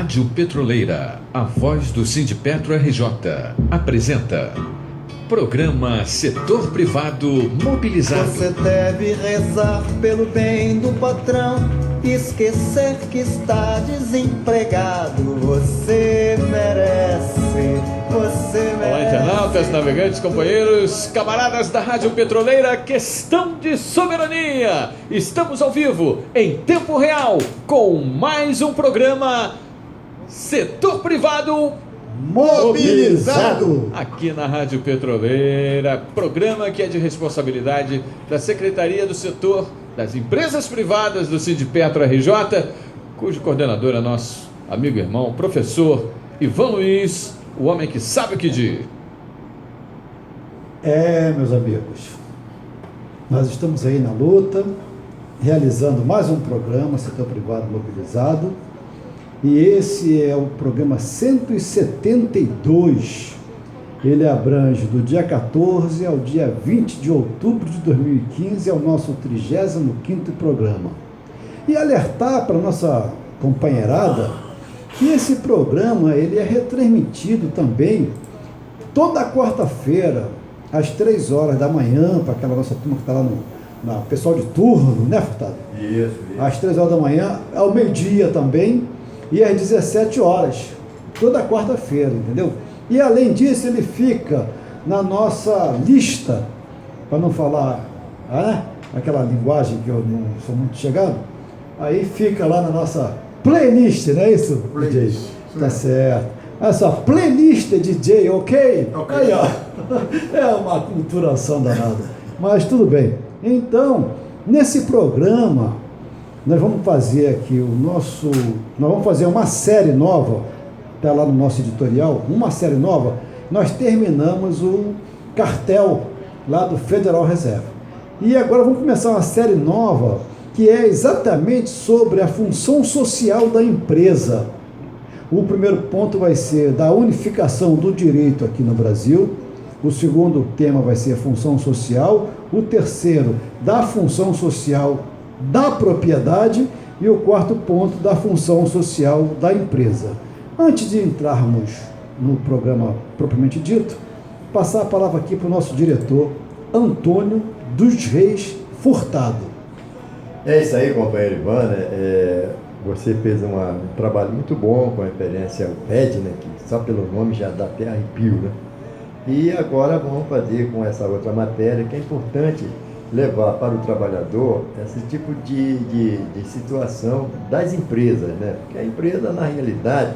Rádio Petroleira, a voz do Sindipetro RJ, apresenta Programa Setor Privado Mobilizado. Você deve rezar pelo bem do patrão, esquecer que está desempregado. Você merece. Olá, internautas, navegantes, companheiros, camaradas da Rádio Petroleira, questão de soberania. Estamos ao vivo, em tempo real, com mais um programa Setor Privado Mobilizado. Aqui na Rádio Petroleira, programa que é de responsabilidade da Secretaria do Setor das Empresas Privadas do Sindipetro RJ, cujo coordenador é nosso amigo e irmão, professor Ivan Luiz, o homem que sabe o que diz. Meus amigos, nós estamos aí na luta, realizando mais um programa Setor Privado Mobilizado, e esse é o programa 172. Ele abrange do dia 14 ao dia 20 de outubro de 2015, é o nosso 35º programa. E alertar para a nossa companheirada que esse programa ele é retransmitido também toda quarta-feira, às 3 horas da manhã, para aquela nossa turma que está lá no pessoal de turno, né, Furtado? Isso. Às 3 horas da manhã, ao meio-dia também, e às 17 horas, toda quarta-feira, entendeu? E além disso, ele fica na nossa lista, para não falar aquela linguagem que eu não sou muito chegado, aí fica lá na nossa playlist, não é isso, DJ? Tá certo. Essa playlist DJ, ok? Aí, ó, é uma culturação danada, mas tudo bem. Então, nesse programa, nós vamos fazer aqui nós vamos fazer uma série nova, está lá no nosso editorial, uma série nova. Nós terminamos o cartel lá do Federal Reserve. E agora vamos começar uma série nova, que é exatamente sobre a função social da empresa. O primeiro ponto vai ser da unificação do direito aqui no Brasil. O segundo tema vai ser a função social. O terceiro, da função social da propriedade. E o quarto ponto, da função social da empresa. Antes de entrarmos no programa propriamente dito, passar a palavra aqui para o nosso diretor, Antônio dos Reis Furtado. É isso aí, companheiro Ivan, né? Você fez um trabalho muito bom com a referência ao PED, né? Que só pelo nome já dá até arrepio, né? E agora vamos fazer com essa outra matéria, que é importante levar para o trabalhador esse tipo de situação das empresas, né? Porque a empresa, na realidade,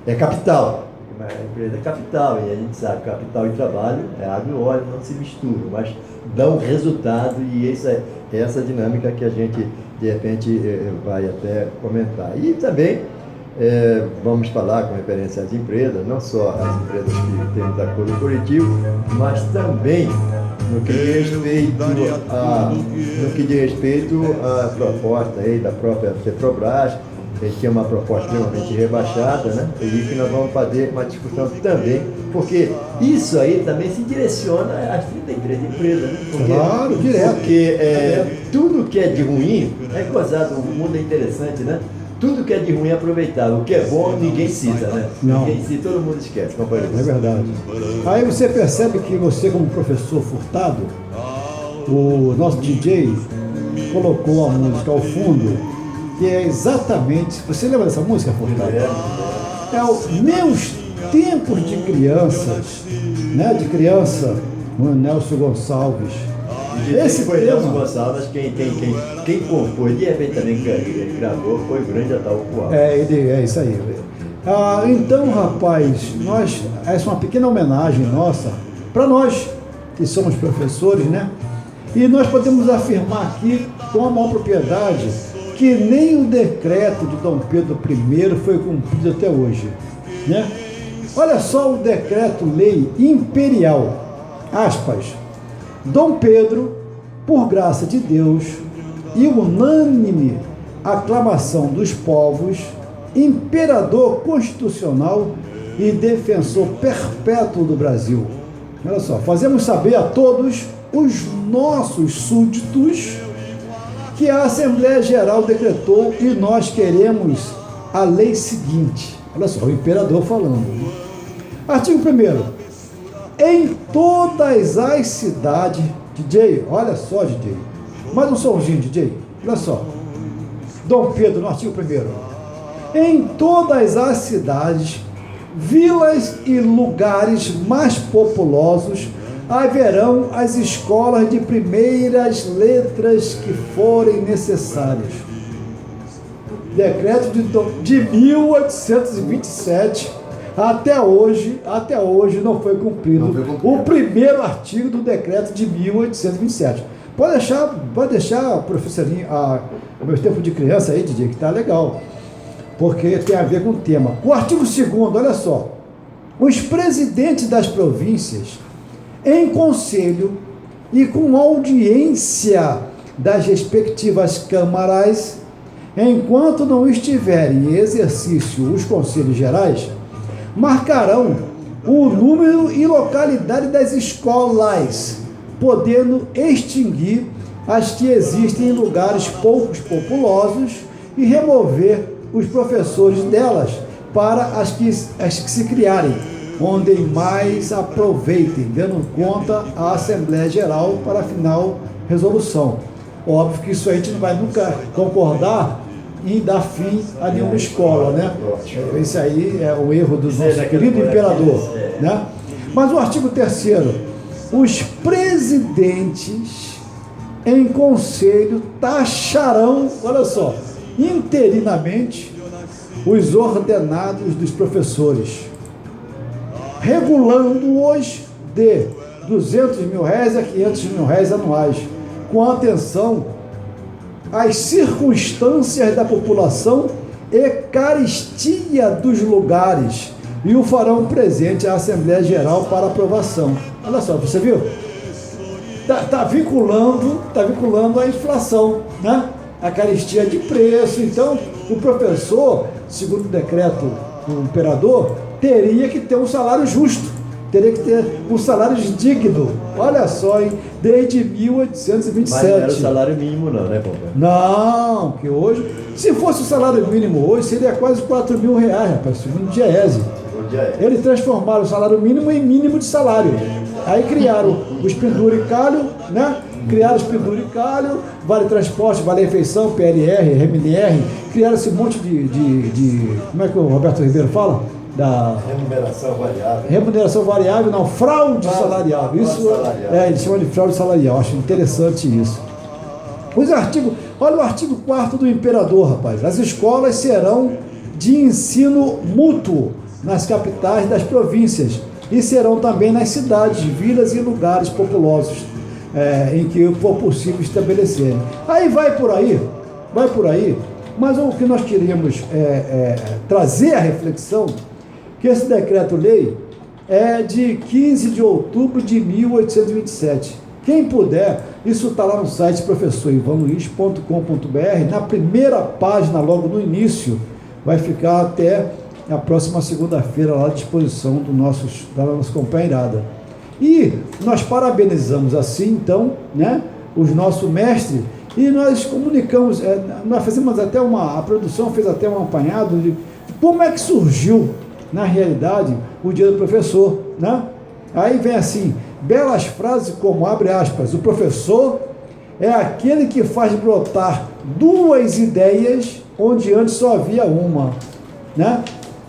é capital. A empresa é capital, e a gente sabe que capital e trabalho é água e óleo, não se misturam, mas dão resultado, e essa dinâmica que a gente, de repente, vai até comentar. E também vamos falar com referência às empresas, não só as empresas que têm acordo coletivo, mas também no que diz respeito à proposta aí da própria Petrobras, que é uma proposta extremamente rebaixada, né? E que nós vamos fazer uma discussão também, porque isso aí também se direciona às 33 empresas, né? Claro, direto. Porque tudo que é de ruim é gozado, o mundo é interessante, né? Tudo que é de ruim é aproveitável, o que é bom ninguém cita, né? Não. Ninguém cita, todo mundo esquece, companheiro. É verdade. Aí você percebe que você, como professor Furtado, o nosso DJ colocou a música ao fundo, que é exatamente... Você lembra dessa música, Furtado? É os meus tempos de crianças, né? De criança, o Nelson Gonçalves. Esse foi Nelson Gonçalves, quem compôs, de repente também gravou, foi o grande Ataúfo Alves. É isso aí. Então, rapaz, essa é uma pequena homenagem nossa, para nós, que somos professores, né? E nós podemos afirmar aqui, com a maior propriedade, que nem o decreto de Dom Pedro I foi cumprido até hoje, né? Olha só o decreto-lei imperial, aspas, Dom Pedro, por graça de Deus e unânime aclamação dos povos, imperador constitucional e defensor perpétuo do Brasil. Olha só, fazemos saber a todos os nossos súditos que a Assembleia Geral decretou e nós queremos a lei seguinte. Olha só, o imperador falando. Artigo 1º. Em todas as cidades... DJ, olha só, DJ. Mais um somzinho, DJ. Olha só. Dom Pedro, no artigo 1º. Em todas as cidades, vilas e lugares mais populosos, haverão as escolas de primeiras letras que forem necessárias. Decreto de 1827, até hoje não foi cumprido o primeiro artigo do decreto de 1827. Pode deixar professorinho, o meu tempo de criança aí, DJ, que tá legal, porque tem a ver com o tema. O artigo 2º, olha só. Os presidentes das províncias, em conselho e com audiência das respectivas câmaras, enquanto não estiverem em exercício os conselhos gerais, marcarão o número e localidade das escolas, podendo extinguir as que existem em lugares poucos populosos e remover os professores delas para as que se criarem, onde mais aproveitem, dando conta à Assembleia Geral para a final resolução. Óbvio que isso a gente não vai nunca concordar em dar fim a nenhuma escola, né? Esse aí é o erro do nosso querido imperador, né? Mas o artigo 3º, os presidentes em conselho taxarão, olha só, interinamente os ordenados dos professores, regulando-os de 200 mil reais a 500 mil reais anuais, com atenção às circunstâncias da população e carestia dos lugares, e o farão presente à Assembleia Geral para aprovação. Olha só, você viu? Tá vinculando a inflação, né? A carestia de preço. Então, o professor, segundo o decreto do imperador, teria que ter um salário justo, teria que ter um salário digno. Olha só, hein? Desde 1827. Mas não era o salário mínimo não, né, Pompa? Não, que hoje, se fosse o salário mínimo hoje, seria quase 4 mil reais, rapaz, segundo o Diese. Eles transformaram o salário mínimo em mínimo de salário. Aí criaram os penduricalho, né? Criaram os penduricalho, vale transporte, vale refeição, PLR, RMDR, criaram esse monte de como é que o Roberto Ribeiro fala? Da remuneração variável. Remuneração variável, não, fraude salarial. Isso salarial. Eles chamam de fraude salarial. Acho interessante isso. Os artigos, olha o artigo 4º do imperador, rapaz. As escolas serão de ensino mútuo nas capitais das províncias e serão também nas cidades, vilas e lugares populosos em que for possível estabelecer. Aí vai por aí, mas o que nós queríamos trazer a reflexão, que esse decreto-lei é de 15 de outubro de 1827. Quem puder, isso está lá no site professorivanluiz.com.br, na primeira página, logo no início, vai ficar até a próxima segunda-feira lá à disposição da nossa companheirada. E nós parabenizamos assim, então, né, os nossos mestres, e nós comunicamos, nós fizemos até a produção fez até um apanhado de como é que surgiu, na realidade, o Dia do Professor, né? Aí vem assim, belas frases como, abre aspas, o professor é aquele que faz brotar duas ideias onde antes só havia uma, né?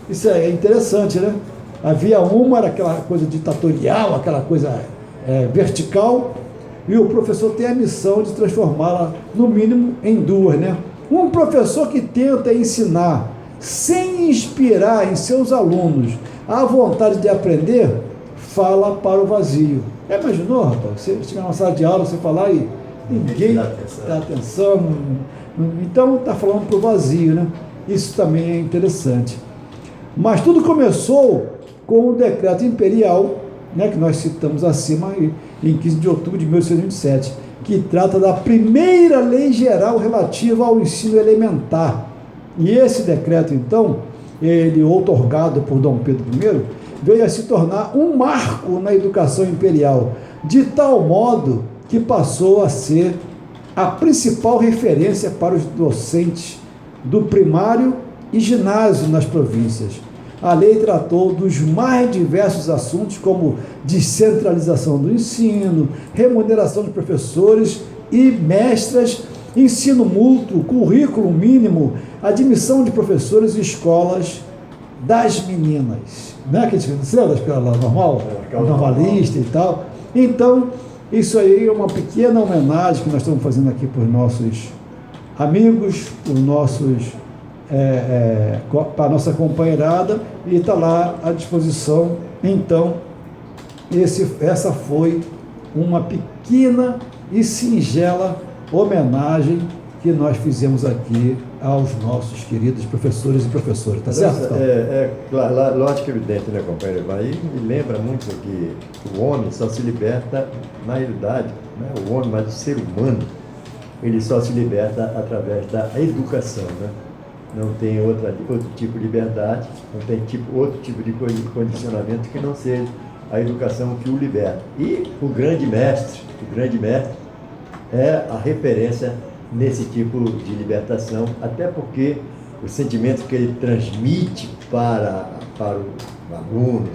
Isso é interessante, né? Havia uma, era aquela coisa ditatorial, aquela coisa vertical, e o professor tem a missão de transformá-la, no mínimo, em duas, né? Um professor que tenta ensinar sem inspirar em seus alunos a vontade de aprender, fala para o vazio. Imaginou, rapaz? Você chegar numa sala de aula, você falar e ninguém dá atenção. Então, está falando para o vazio, né? Isso também é interessante. Mas tudo começou com o decreto imperial, né, que nós citamos acima, em 15 de outubro de 1827, que trata da primeira lei geral relativa ao ensino elementar. E esse decreto, então, ele outorgado por Dom Pedro I, veio a se tornar um marco na educação imperial, de tal modo que passou a ser a principal referência para os docentes do primário e ginásio nas províncias. a lei tratou dos mais diversos assuntos, como descentralização do ensino, remuneração de professores e mestras, ensino mútuo, currículo mínimo, admissão de professores e escolas das meninas. Não é que você lembra da escola normal? Normalista e tal. Então, isso aí é uma pequena homenagem que nós estamos fazendo aqui para os nossos amigos, os nossos, para a nossa companheirada, e está lá à disposição. Então, essa foi uma pequena e singela homenagem que nós fizemos aqui aos nossos queridos professores e professoras, tá certo? Claro, lógico que evidente, né, companheiro? Aí me lembra muito que o homem só se liberta, na realidade, né, o homem, mas o ser humano, ele só se liberta através da educação, né? Não tem outro tipo de liberdade, não tem outro tipo de condicionamento que não seja a educação que o liberta. E o grande mestre é a referência nesse tipo de libertação, até porque o sentimento que ele transmite para os alunos,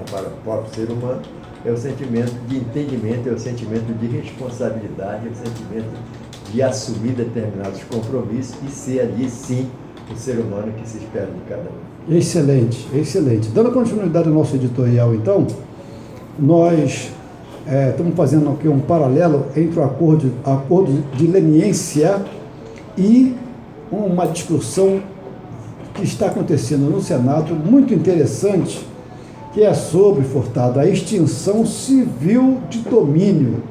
para o próprio ser humano, é o sentimento de entendimento, é o sentimento de responsabilidade, é o sentimento de assumir determinados compromissos e ser ali, sim, o ser humano que se espera de cada um. Excelente, excelente. Dando continuidade ao nosso editorial, então, nós estamos fazendo aqui um paralelo entre o acordo de leniência e uma discussão que está acontecendo no Senado, muito interessante, que é sobre, Furtado, a extinção civil de domínio.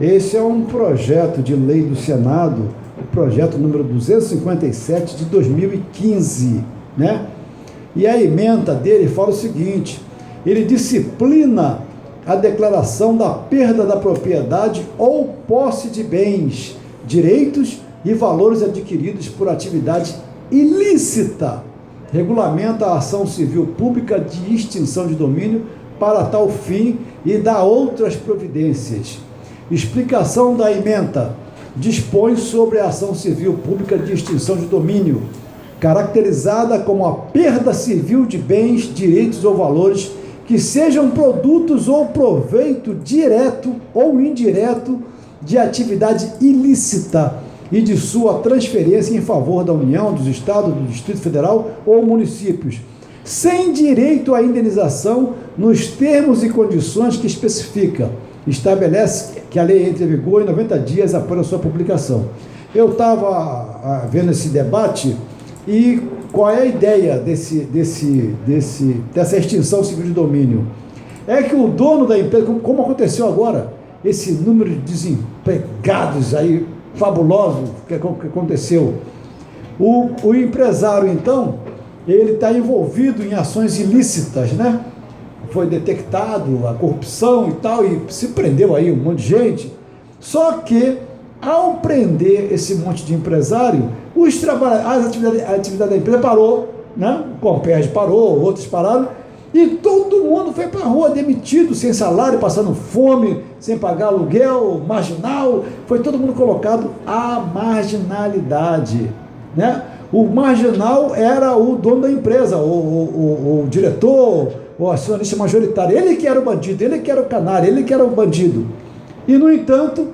Esse é um projeto de lei do Senado, o projeto número 257 de 2015, né? E a ementa dele fala o seguinte: ele disciplina a declaração da perda da propriedade ou posse de bens, direitos e valores adquiridos por atividade ilícita. Regulamenta a ação civil pública de extinção de domínio para tal fim e dá outras providências. Explicação da ementa: dispõe sobre a ação civil pública de extinção de domínio, caracterizada como a perda civil de bens, direitos ou valores que sejam produtos ou proveito direto ou indireto de atividade ilícita e de sua transferência em favor da União, dos Estados, do Distrito Federal ou municípios, sem direito à indenização nos termos e condições que especifica. Estabelece que a lei entre em vigor em 90 dias após a sua publicação. Eu estava vendo esse debate e qual é a ideia dessa extinção civil de domínio? É que o dono da empresa, como aconteceu agora, esse número de desempregados aí, fabuloso, que aconteceu, o empresário, então, ele está envolvido em ações ilícitas, né? Foi detectado a corrupção e tal, e se prendeu aí um monte de gente. Só que, ao prender esse monte de empresário, a atividade da empresa parou, né? O Comperd parou, outros pararam, e todo mundo foi para a rua, demitido, sem salário, passando fome, sem pagar aluguel, marginal, foi todo mundo colocado à marginalidade, né? O marginal era o dono da empresa, o diretor, o acionista majoritário, ele que era o bandido, ele que era o canário, ele que era o bandido. E, no entanto,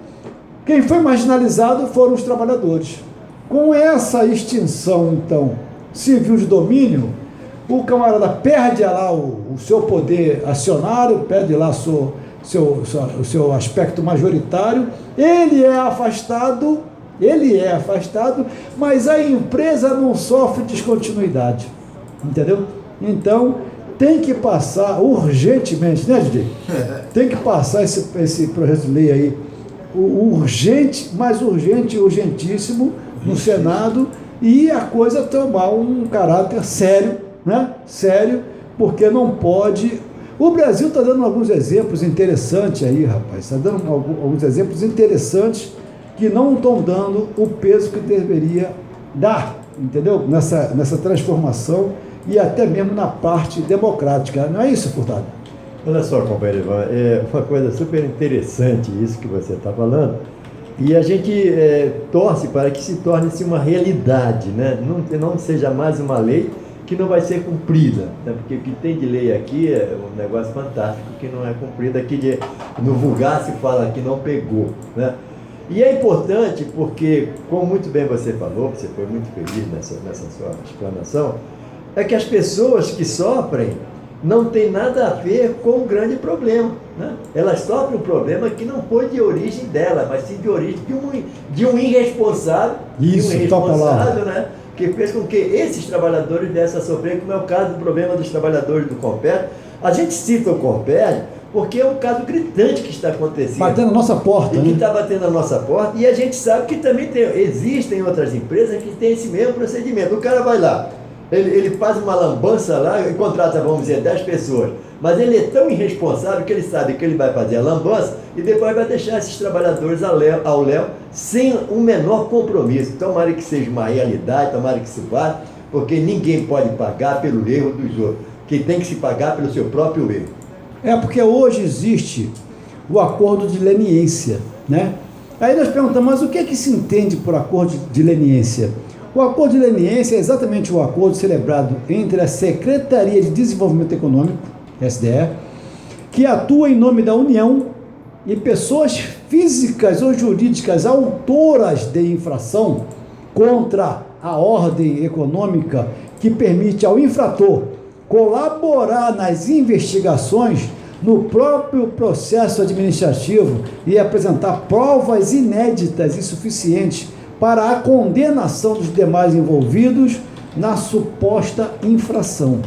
quem foi marginalizado foram os trabalhadores. Com essa extinção, então, civil de domínio, o camarada perde lá o seu poder acionário, perde lá o seu aspecto majoritário, ele é afastado, mas a empresa não sofre descontinuidade, entendeu? Então, tem que passar urgentemente, né, DJ? Tem que passar esse projeto de lei aí, urgente, mais urgente, urgentíssimo, no Senado, e a coisa tomar um caráter sério, né? Sério, porque não pode. O Brasil está dando alguns exemplos interessantes aí, rapaz, está dando alguns exemplos interessantes que não estão dando o peso que deveria dar, entendeu? Nessa transformação e até mesmo na parte democrática. Não é isso, Furtado? Olha só, companheiro Ivan, é uma coisa super interessante isso que você está falando, e a gente torce para que se torne-se uma realidade, né? Não seja mais uma lei, que não vai ser cumprida, né? Porque o que tem de lei aqui é um negócio fantástico que não é cumprido. Aqui no vulgar se fala que não pegou, né? E é importante porque, como muito bem você falou, você foi muito feliz nessa sua explanação, é que as pessoas que sofrem não tem nada a ver com o grande problema, né? Elas sofrem um problema que não foi de origem dela, mas sim de origem de um irresponsável, né? Que fez com que esses trabalhadores viessem a sofrer, como é o caso do problema dos trabalhadores do Compérdio. A gente cita o Compérdio porque é um caso gritante que está acontecendo. Batendo na nossa porta. E que está batendo na nossa porta. E a gente sabe que também existem outras empresas que têm esse mesmo procedimento. O cara vai lá, ele faz uma lambança lá e contrata, vamos dizer, 10 pessoas. Mas ele é tão irresponsável que ele sabe que ele vai fazer a lambança e depois vai deixar esses trabalhadores ao léu sem o menor compromisso. Tomara que seja uma realidade, tomara que se vá, porque ninguém pode pagar pelo erro dos outros. Quem tem que se pagar pelo seu próprio erro. É porque hoje existe o acordo de leniência, né? Aí nós perguntamos, mas o que é que se entende por acordo de leniência? O acordo de leniência é exatamente o acordo celebrado entre a Secretaria de Desenvolvimento Econômico, SDE, que atua em nome da União, e pessoas físicas ou jurídicas autoras de infração contra a ordem econômica que permite ao infrator colaborar nas investigações no próprio processo administrativo e apresentar provas inéditas e suficientes para a condenação dos demais envolvidos na suposta infração.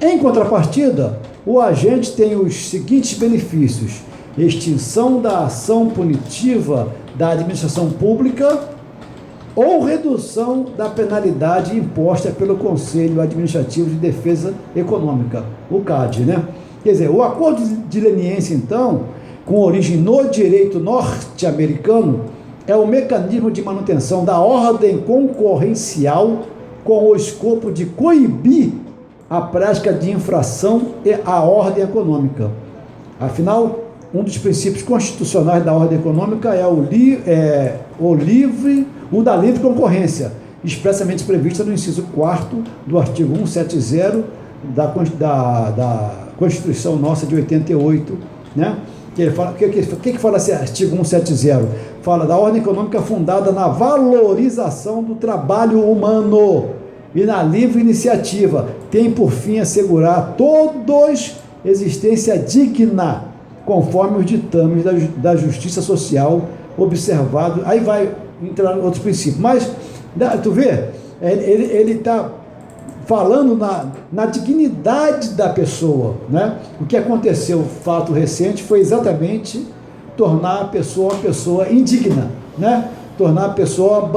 Em contrapartida, o agente tem os seguintes benefícios: extinção da ação punitiva da administração pública ou redução da penalidade imposta pelo Conselho Administrativo de Defesa Econômica, o CAD, né? Quer dizer, o acordo de leniência, então, com origem no direito norte-americano, é o mecanismo de manutenção da ordem concorrencial com o escopo de coibir a prática de infração à ordem econômica. Afinal, um dos princípios constitucionais da ordem econômica é o da livre concorrência, expressamente prevista no inciso 4º do artigo 170 da Constituição nossa de 88, né? Que ele fala, o que fala esse artigo 170? Fala da ordem econômica fundada na valorização do trabalho humano e na livre iniciativa, tem por fim assegurar a todos existência digna, conforme os ditames da justiça social observado. Aí vai entrar outros princípios, mas tu vê, ele está falando na dignidade da pessoa, né? O que aconteceu, o fato recente, foi exatamente tornar a pessoa uma pessoa indigna, né? Tornar a pessoa,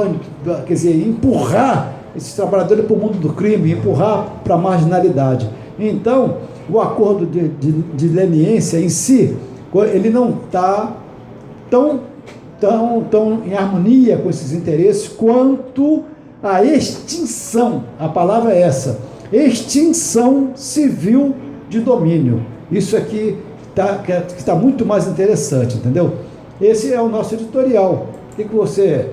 quer dizer, empurrar esses trabalhadores para o mundo do crime, empurrar para a marginalidade. Então, o acordo de leniência em si, ele não está tão em harmonia com esses interesses quanto a extinção, a palavra é essa, extinção civil de domínio. Isso aqui que está muito mais interessante, entendeu? Esse é o nosso editorial. O que você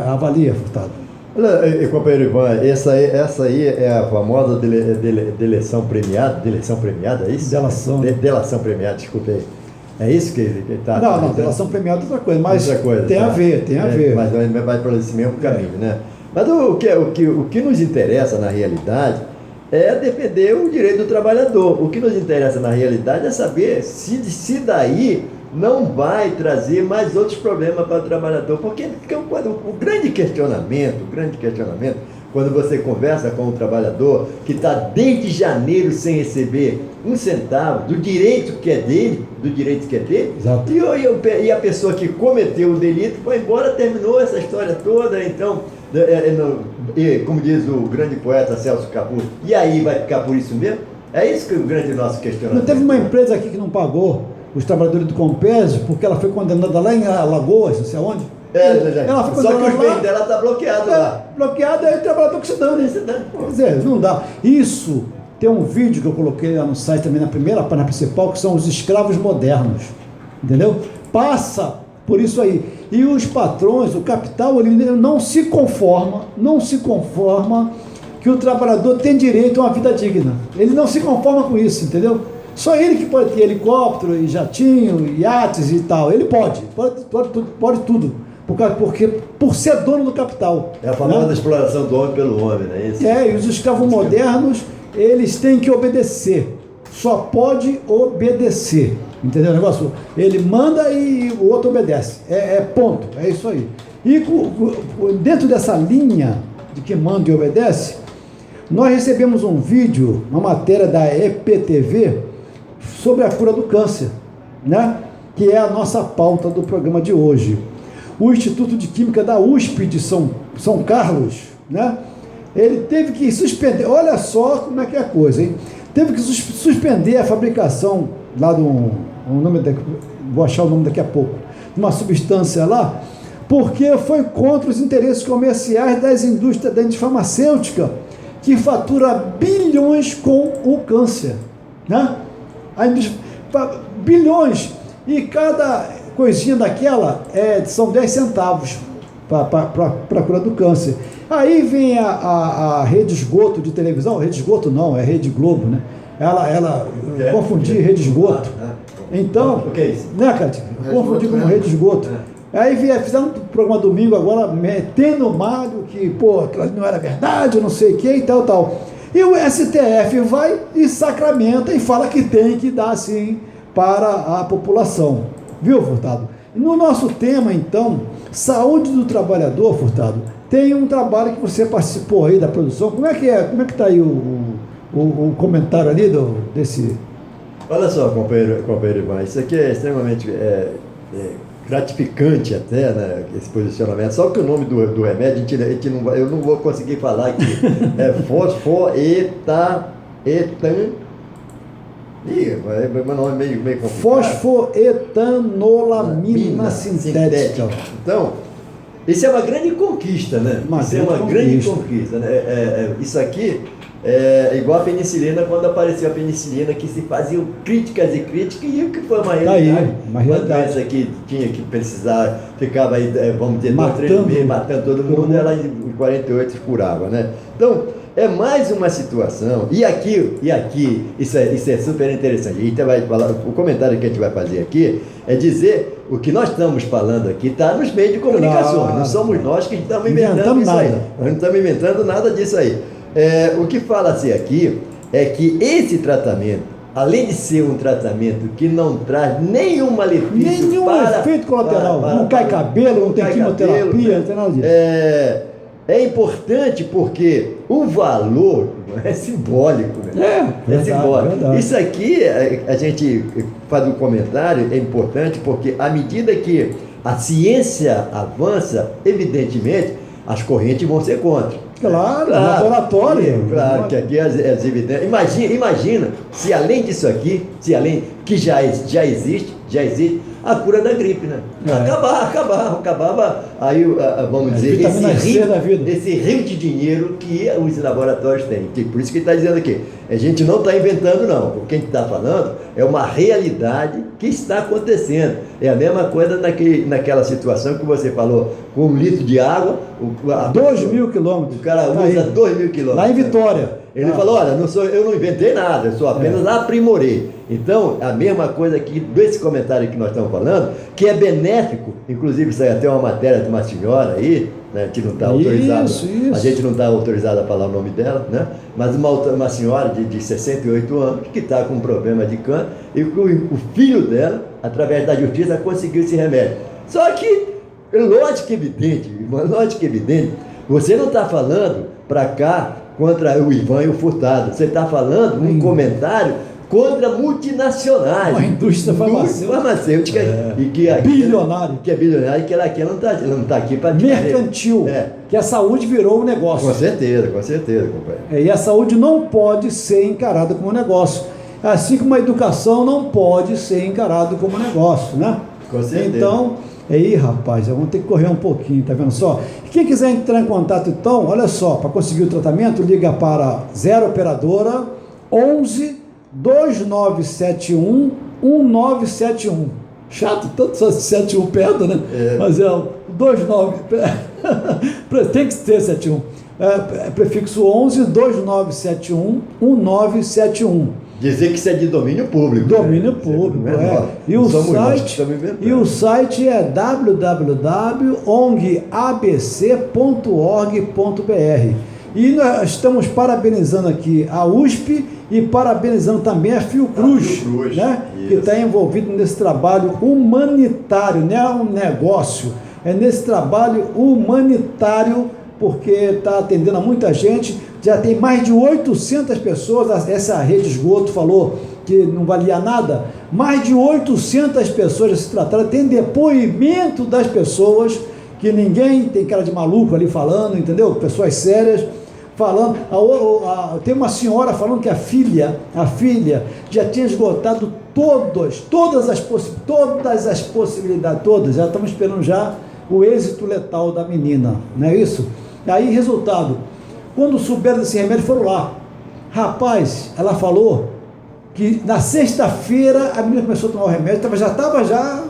avalia, Furtado? Olha, companheiro Ivan, essa aí é a famosa delação premiada, é isso? Delação premiada, desculpe aí. É isso que ele está... Não, delação premiada é outra coisa, mas outra coisa, tem a ver. Mas vai para esse mesmo caminho, né? Mas o que nos interessa na realidade é defender o direito do trabalhador. O que nos interessa na realidade é saber se daí não vai trazer mais outros problemas para o trabalhador. Porque o grande questionamento, quando você conversa com o trabalhador que está desde janeiro sem receber um centavo do direito que é dele, Exato. E a pessoa que cometeu o delito foi embora, terminou essa história toda, então, como diz o grande poeta Celso Caputo, e aí vai ficar por isso mesmo? É isso que é o grande nosso questionamento. Não teve uma empresa aqui que não pagou os trabalhadores do Compérdio porque ela foi condenada lá em Alagoas, não sei aonde? Ela foi só que os bens dela está bloqueado lá. Bloqueado, aí o trabalhador que se dane. Quer dizer, não dá. Isso, tem um vídeo que eu coloquei lá no site também, na primeira página principal, que são os escravos modernos. Entendeu? Passa por isso aí. E os patrões, o capital, ele não se conforma que o trabalhador tem direito a uma vida digna. Ele não se conforma com isso, entendeu? Só ele que pode ter helicóptero, e jatinho, e iates e tal. Ele pode tudo. Porque por ser dono do capital. É a famosa né? exploração do homem pelo homem, não é isso? E os escravos modernos, eles têm que obedecer. Só pode obedecer. Entendeu o negócio? Ele manda e o outro obedece. Ponto. É isso aí. E dentro dessa linha de que manda e obedece, nós recebemos um vídeo, uma matéria da EPTV sobre a cura do câncer, né? Que é a nossa pauta do programa de hoje. O Instituto de Química da USP de São Carlos, né? Ele teve que suspender, olha só como é que é a coisa, hein? Teve que suspender a fabricação lá vou achar o nome daqui a pouco, de uma substância lá, porque foi contra os interesses comerciais das indústrias, da indústria farmacêutica, que fatura bilhões com o câncer, né? Bilhões, e cada coisinha daquela são 10 centavos para a cura do câncer. Aí vem a Rede Esgoto de televisão, Rede Esgoto não, é Rede Globo, né? Ela confundir Rede Esgoto. Então, né, Cátia? Confundir com Rede Esgoto. Aí fizeram um programa domingo agora, metendo o malho, que, aquilo não era verdade, não sei o que e tal. E o STF vai e sacramenta e fala que tem que dar sim para a população. Viu, Furtado? No nosso tema, então, saúde do trabalhador, Furtado, tem um trabalho que você participou aí da produção. Como é que está aí o comentário ali desse... Olha só, companheiro Ivan, isso aqui é extremamente gratificante até, né, esse posicionamento. Só que o nome do remédio, eu não vou conseguir falar aqui. É fosfoetan... Meu nome é meio complicado. Fosfoetanolamina sintética. Então, isso é uma grande conquista, né? Grande conquista, né? Isso aqui é igual a penicilina, quando apareceu a penicilina, que se faziam críticas e críticas, e o que foi uma realidade. Uma doença que tinha que precisar, ficava aí, vamos dizer, 2, 3 meses, matando todo mundo, ela em 48 se curava, né? Então, é mais uma situação, e aqui isso é super interessante. A gente vai falar, o comentário que a gente vai fazer aqui é dizer o que nós estamos falando aqui está nos meios de comunicação. Não somos nós que estamos inventando isso aí. Nós não estamos inventando nada disso aí. O que fala-se aqui é que esse tratamento, além de ser um tratamento que não traz nenhum malefício, efeito colateral, não cai cabelo, não tem quimioterapia, não tem nada disso. É importante porque o valor é simbólico, né? Verdade, simbólico. Verdade. Isso aqui, a gente faz um comentário, é importante porque à medida que a ciência avança, evidentemente, as correntes vão ser contra. Claro, laboratório. Claro, que aqui as evidências. Imagina se além disso aqui, que já existe a cura da gripe, né? Acabava aí, vamos dizer, esse rio de dinheiro que os laboratórios têm. Por isso que ele está dizendo aqui, a gente não está inventando não, o que a gente está falando é uma realidade que está acontecendo. É a mesma coisa naquela situação que você falou, com 1 litro de água, 2.000 quilômetros. O cara usa 2.000 quilômetros. Lá em Vitória. Ele falou, olha, eu não inventei nada, eu só apenas aprimorei. Então, a mesma coisa aqui desse comentário que nós estamos falando, que é benéfico, inclusive saiu até uma matéria de uma senhora aí, né, que não está autorizada, a gente não está autorizado a falar o nome dela, né, mas uma senhora de 68 anos que está com um problema de câncer e o filho dela, através da justiça, conseguiu esse remédio. Só que, lógico e evidente, você não está falando para cá contra o Ivan e o Furtado, você está falando um comentário contra multinacionais. Uma indústria farmacêutica. E que é bilionário. Que é bilionário e que ela não tá aqui para... Mercantil. Que a saúde virou um negócio. Com certeza, companheiro. E a saúde não pode ser encarada como um negócio. Assim como a educação não pode ser encarada como um negócio, né? Com certeza. Então, aí, rapaz, vamos ter que correr um pouquinho, tá vendo só? Quem quiser entrar em contato, então, olha só, para conseguir o tratamento, liga para 0 operadora 11 2971 1971. Chato, tanto só 71 perto, né? Mas é o 29. Tem que ter 71. prefixo 11 2971 1971. Dizer que isso é de domínio público. Domínio né? público, Não é. nós. E Não o somos nós que site, estamos inventando. e o site é www.ongabc.org.br. E nós estamos parabenizando aqui a USP e parabenizando também a Fiocruz, Fiocruz, né? isso. Que está envolvido nesse trabalho humanitário, não é um negócio, é nesse trabalho humanitário, porque está atendendo a muita gente. Já tem mais de 800 pessoas, essa rede de esgoto falou que não valia nada, mais de 800 pessoas já se trataram, tem depoimento das pessoas, que ninguém tem cara de maluco ali falando, entendeu? Pessoas sérias falando. Tem uma senhora falando que a filha já tinha esgotado todas as possibilidades, todas, já estamos esperando já o êxito letal da menina, não é isso? Aí, resultado, quando souberam desse remédio, foram lá. Rapaz, ela falou que na sexta-feira a menina começou a tomar o remédio, já estava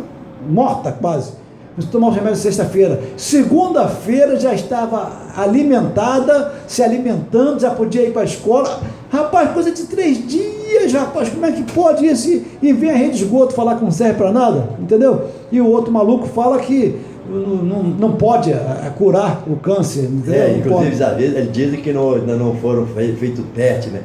morta quase. Começou a tomar o remédio sexta-feira. Segunda-feira já estava alimentada, se alimentando, já podia ir para a escola. Rapaz, coisa de 3 dias, rapaz, como é que pode isso? E vem a rede de esgoto falar que não serve para nada, entendeu? E o outro maluco fala que não pode curar o câncer. Inclusive, às vezes, eles dizem que ainda não foram feito teste, né?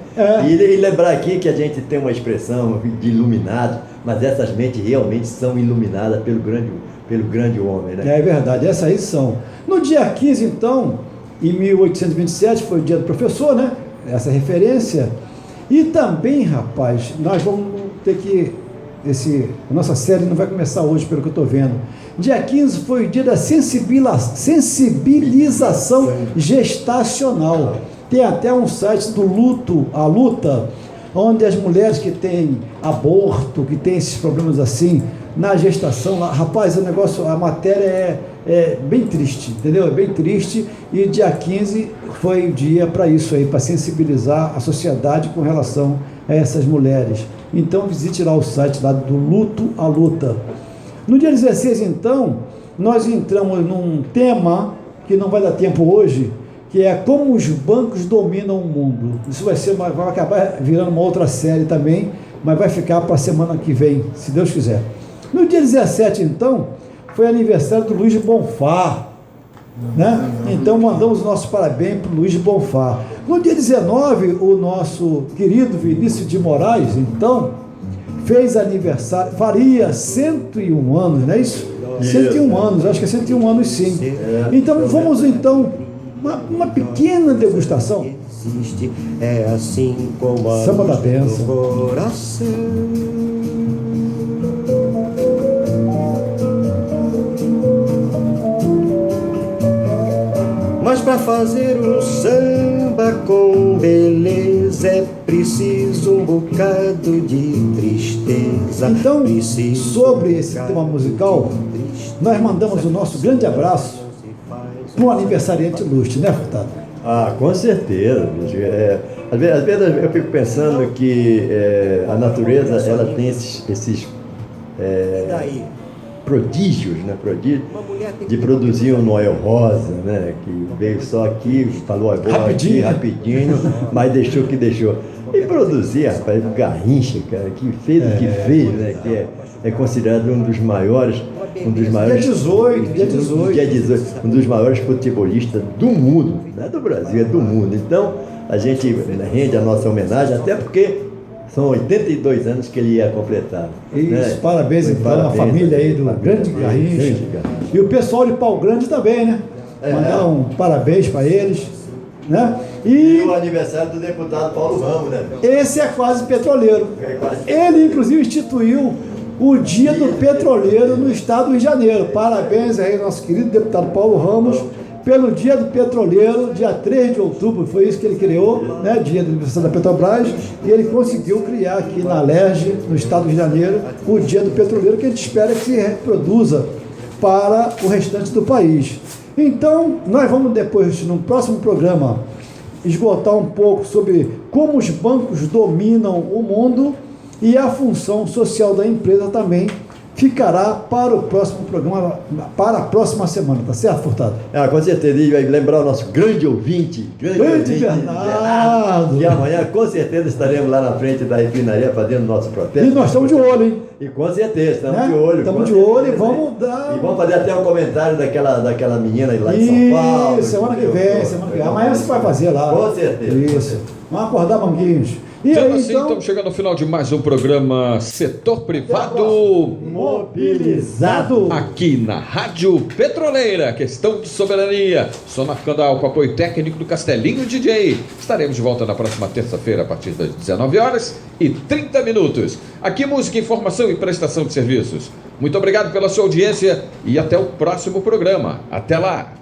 E lembrar aqui que a gente tem uma expressão de iluminado, mas essas mentes realmente são iluminadas pelo grande homem, né? É verdade, essas aí são. No dia 15, então, em 1827, foi o dia do professor, né? Essa referência. E também, rapaz, nós vamos ter que... a nossa série não vai começar hoje, pelo que eu estou vendo. Dia 15 foi o dia da sensibilização gestacional. Tem até um site do Luto, a Luta, onde as mulheres que têm aborto, que têm esses problemas assim, na gestação, lá, rapaz, o negócio, a matéria é bem triste, entendeu? É bem triste, e dia 15 foi o dia para isso aí, para sensibilizar a sociedade com relação a essas mulheres. Então visite lá o site lá do Luto à Luta. No dia 16, então, nós entramos num tema que não vai dar tempo hoje, que é como os bancos dominam o mundo. Isso vai acabar virando uma outra série também, mas vai ficar para a semana que vem, se Deus quiser. No dia 17, então, foi aniversário do Luiz Bonfá, né? Então mandamos nossos parabéns para o Luiz Bonfá. No dia 19, o nosso querido Vinícius de Moraes, então, fez aniversário, faria 101 anos, não é isso? 101 anos, acho que é 101 anos sim. Então vamos então, uma pequena degustação. Existe, é assim como a Samba da luz Benção. do coração. Mas para fazer um samba com beleza é preciso um bocado de tristeza. Então, Preciso sobre esse tema musical, nós mandamos o nosso grande abraço para o aniversariante ilustre, né, Furtado? Ah, com certeza. Às vezes eu fico pensando que a natureza ela tem esses prodígios, né? Prodígios de produzir um Noel Rosa, né? Que veio só aqui, falou agora Rapidinho. rapidinho, mas deixou o que deixou. E produzir, rapaz, o Garrincha, cara, que fez o que fez, né? Que é considerado um dos maiores. Dia 18. Um dos maiores futebolistas do mundo, não é do Brasil, é do mundo. Então, a gente rende a nossa homenagem, até porque são 82 anos que ele ia completar. Isso, né? parabéns então à família aí do grande Garrincha. E o pessoal de Pau Grande também, né? Mandar um parabéns para eles, né? E o aniversário do deputado Paulo Ramos, né? Esse é quase petroleiro. Ele, inclusive, instituiu o Dia do Petroleiro no estado do Rio de Janeiro. Parabéns aí ao nosso querido deputado Paulo Ramos pelo Dia do Petroleiro, dia 3 de outubro, foi isso que ele criou, né? Dia do aniversário da Petrobras, e ele conseguiu criar aqui na Alerj, no estado do Rio de Janeiro, o Dia do Petroleiro, que a gente espera que se reproduza para o restante do país. Então, nós vamos depois, no próximo programa, esgotar um pouco sobre como os bancos dominam o mundo e a função social da empresa também, ficará para o próximo programa, para a próxima semana, tá certo, Furtado? Com certeza, e vai lembrar o nosso grande ouvinte, Grande Bernardo. E amanhã, com certeza, estaremos lá na frente da refinaria fazendo nosso protesto. E nós estamos de olho, hein? E com certeza, estamos Né? de olho. Estamos de com olho certeza. e vamos dar. E vamos fazer até um comentário daquela menina lá de São Paulo. Isso, semana que vem. Amanhã você vai fazer lá. Com certeza. Isso. Vamos acordar, Manguinhos. E Sendo aí, assim, então, estamos chegando ao final de mais um programa Setor Privado, mobilizado. aqui na Rádio Petroleira. Questão de soberania. Sonar Candal, com apoio técnico do Castelinho DJ. Estaremos de volta na próxima terça-feira, a partir das 19h30. Aqui, música, informação e prestação de serviços. Muito obrigado pela sua audiência e até o próximo programa. Até lá!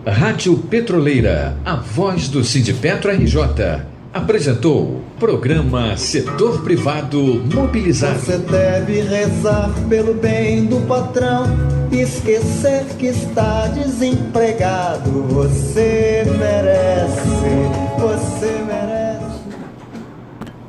Rádio Petroleira, a voz do Sindipetro RJ, apresentou programa Setor Privado Mobilizado. Você deve rezar pelo bem do patrão, esquecer que está desempregado. Você merece.